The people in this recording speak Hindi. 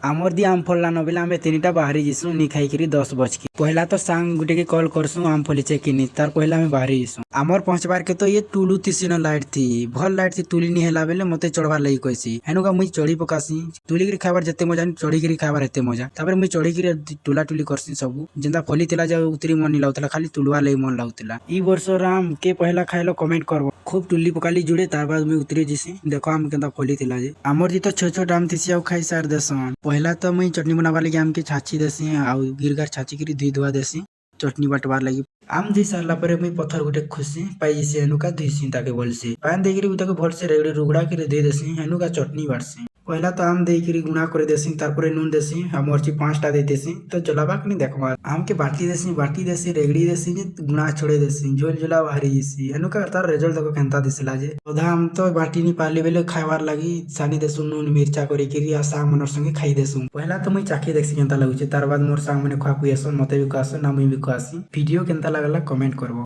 आमर दी आम फल्ला न बेले आम तीनटा बाहरी जीसु नी खाई 10 बज के पहला तो सांग गुटे के कॉल करसु आम फलीचे कि नी तार पहला आम बाहरी जीसु आमर पहुंचबार के तो ये टुलू तीसी न लाइट थी भल लाइट थी तुली नी हेला बेले मते चढ़वार लगी कहसी हेनुका मुई चढ़ी पकासी तुली गिरी खाबार जते मजा चढ़ी गिरी खाबार एते मजा तापर मुई चढ़ी गिरी टुला टुली करसी सब जेंदा फली तिला जा उतरी मन नी लाउतला खाली तुलवा लई मन लाउतला ई वर्ष राम के पहला खाइलो कमेंट करबो खूब टुली पकाली जुड़े तार बाद मुई उतरी जीसी देखो आम केंदा फली तिला जे आमर दी तो छोट छोट आम थीसी आ खाई सार देसन पहला तो मुई चटनी बनावा लगी आम के छाची देसी आउ गिरगार छाची करी धुई धुआ देसी चटनी बाटवार लगी आम धुई सारला परे मुई पत्थर गुटे खुशी पाई जेसी हेनुका धुईसी ताके भलसे पान देगिरी ताके भलसे रेगड़ी रुगड़ा के धुई देसी हेनुका चटनी बाटसी पहला तो आम देगिरी गुणा करे देसी तारपरे नून देसी आ मरची 5टा दे देसी तो जलाबा कनी देखबा आम के बाटी देसी रेगड़ी देसी गुणा छोड़े देसी झोल झोला बाहरी जेसी हेनुका तार रिजल्ट देखो केनता दिसला जे ओधा आम तो बाटी नी पाली बेले खाइबार लगी सानी देसु नून मिर्चा करे किरी आ साग मनर संगे खाई देसु पहला तो मुई चाखी देखसी केनता लागुचे तार बाद मोर साग मने खा पुयसन मते भी कहसन ना मुई भी कहसी वीडियो केनता लागला कमेंट करबो।